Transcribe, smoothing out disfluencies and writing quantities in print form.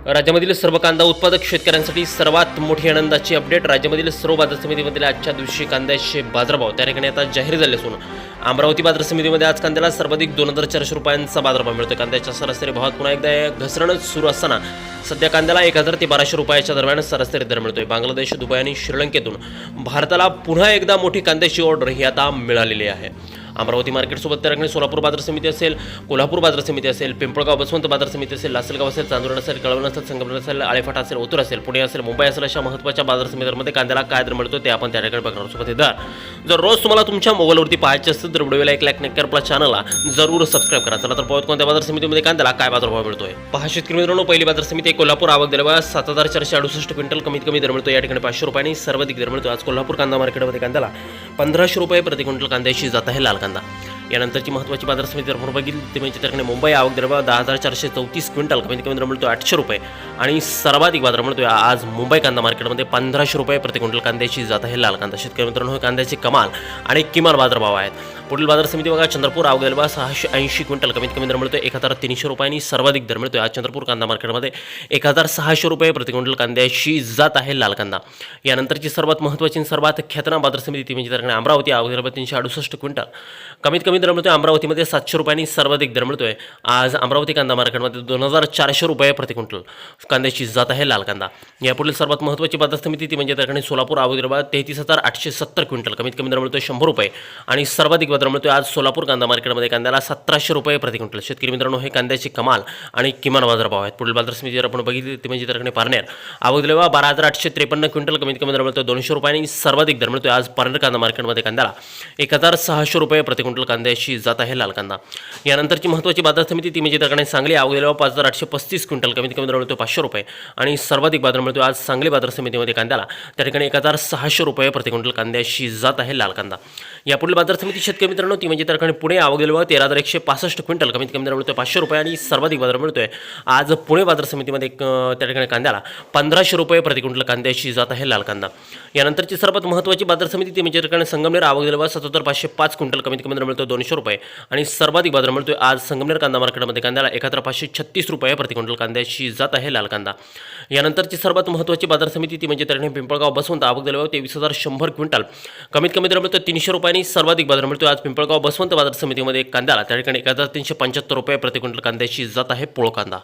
राज्यामधील सर्व कांदा उत्पादक शेतकऱ्यांसाठी सर्वात मोठी आनंदाची अपडेट. राज्यामधील सर्व बाजार समितीमधील आजच्या दिवशी कांद्याचे बाजारभाव त्या ठिकाणी आता जाहीर झाले असून अमरावती बाजार समितीमध्ये आज कांद्याला सर्वाधिक 2400 रुपयांचा बाजारभाव मिळतोय. कांद्याच्या सरासरी भावात पुन्हा एकदा घसरण सुरू असताना सध्या कांद्याला 1000 ते 1200 रुपयाच्या दरम्यान सरासरी दर मिळतोय. बांगलादेश, दुबई आणि श्रीलंकेतून भारताला पुन्हा एकदा मोठी कांद्याची ऑर्डर ही आता मिळालेली आहे. अमरावती मार्केटसोबत त्या ठिकाणी सोलापूर बाजार समिती असेल, कोल्हापूर बाजार समिती असेल, पिंपळगाव बसवंत बाजार समिती असेल, लासलगाव असेल, चांदोड असेल, कळवण असेल, संगमनेर असेल, आळेफाटा असेल, ओतूर असेल, पुणे असेल, मुंबई असेल, अशा महत्त्वाच्या बाजार समित्यांमध्ये कांद्याला काय दर मिळतो ते आपण त्या ठिकाणी बघणार सोबत हे दर जर रोज तुम्हाला तुमच्या मोबाईलवरती पाहायचे असतील तर व्हिडिओला एक लाईक नक्की आपल्या चॅनलला जरूर सबस्क्राईब करा. चला तर पाहूया कोणत्या बाजार समितीमध्ये कांद्याला काय बाजारभाव मिळतोय. पहा शेतकरी मित्रांनो, पहिली बाजार समिती कोल्हापूर. आवक दिल्या 7468 क्विंटल. कमीत कमी दर मिळतो या ठिकाणी 500 रुपयांनी. सर्वाधिक दर मिळतो आज कोल्हापूर कांदा मार्केटमध्ये कांद्याला 1500 रुपये प्रति क्विंटल कांद्याची जात आहे लाल कांदा. यानंतरची महत्त्वाची बाजार समिती जर आपण बघितली ते म्हणजे त्या ठिकाणी मुंबई. आवक दर 10434 क्विंटल. कमीत कमी दर मिळतो 800 रुपये आणि सर्वाधिक बाजार मिळतोय आज मुंबई कांदा मार्केटमध्ये 1500 रुपये प्रति क्विंटल कांद्याची जात आहे लाल कांदा. शेतकरी मित्रांनो, कांद्याचे कमाल आणि किमान बाजारभाव आहेत. पुढील बाजार समिती बघा चंद्रपूर. आवक दर 680 क्विंटल. कमीत कमी दर मिळतोय 1300 रुपयांनी. सर्वाधिक दर मिळतोय आज चंद्रपूर कांदा मार्केटमध्ये 1600 रुपये प्रति क्विंटल कांद्याची जात आहे लाल कांदा. यानंतरची सर्वात महत्त्वाची आणि सर्वात ख्यातनाम बाजार समिती ती म्हणजे त्या ठिकाणी अमरावती. आवक दर 368 क्विंटल. कमीत कमी दर मिळतोय अमरावतीमध्ये 700 रुपयांनी. सर्वाधिक दर मिळतोय आज अमरावती कांदा मार्केटमध्ये 2400 रुपये प्रति क्विंटल कांद्याची जात आहे लाल कांदा. यापुढील सर्वात महत्त्वाची बाजार समिती ती म्हणजे त्या ठिकाणी सोलापूर. आवक दर 33870 क्विंटल. कमीत कमी दर मिळतोय 100 रुपये आणि सर्वाधिक बाजार मिळतोय आज सोलापूर कांदा मार्केटमध्ये कांद्याला 1700 रुपये प्रति क्विंटल. शेतकरी मित्रांनो, हे कांद्याचे कमाल आणि किमान बाजारभाव आहेत. पुढील बाजार समिती जर आपण बघितली ते म्हणजे त्या ठिकाणी पारनेर. आवक दर 12853 क्विंटल. कमीत कमी दर मिळतोय 200 रुपयांनी. सर्वाधिक दर मिळतोय आज पारनेर कांदा मार्केटमध्ये कांद्याला 1600 रुपये प्रति क्विंटल कांद्याची जात आहे लाल कांदा. यानंतरची महत्त्वाची बाजार समिती ती म्हणजे त्या ठिकाणी सांगली. आवक दर 5835 क्विंटल. कमीत कमी दर मिळतोय 500 रुपये आणि सर्वाधिक बाजार मिळतोय आज सांगली बाजार समितीमध्ये कांद्याला त्या ठिकाणी 1600 रुपये प्रति क्विंटल कांद्याची जात आहे लाल कांदा. यापुढील बाजार समिती शेतकरी मित्रांनो ती म्हणजे त्या ठिकाणी पुणे. आवक दर 13165 क्विंटल. कमीत कमी दर मिळतोय 500 रुपये आणि सर्वाधिक बाजार मिळतोय आज पुणे बाजार समितीमध्ये त्या ठिकाणी कांद्याला 1500 रुपये प्रति क्विंटल कांद्याची जात आहे लाल कांदा. यानंतरची सर्वात महत्त्वाची बाजार समिती ती म्हणजे त्या ठिकाणी संगमनेर. आवक दर 77505 क्विंटल. कमीत कमी दर मिळतोय 200 रुपये आणि सर्वाधिक बाजार मिळतोय आज संगमनेर कांदा मार्केटमध्ये कांद्याला 11536 रुपये प्रति क्विंटल कांद्याची जात आहे लाल कांदा. यानंतरची सर्वात महत्त्वाची बाजार समिती ती म्हणजे त्या ठिकाणी पिंपळगाव बसवंत. आवक दर 23100 क्विंटल. कमीत कमी दर मिळतोय 300 रुपयांनी. सर्वाधिक बाजार मिळतोय आज पिंपळगाव बसवंत बाजार समितीमध्ये कांद्याला त्या ठिकाणी 1375 रुपये प्रति क्विंटल कांद्याची जात आहे पोळ कांदा.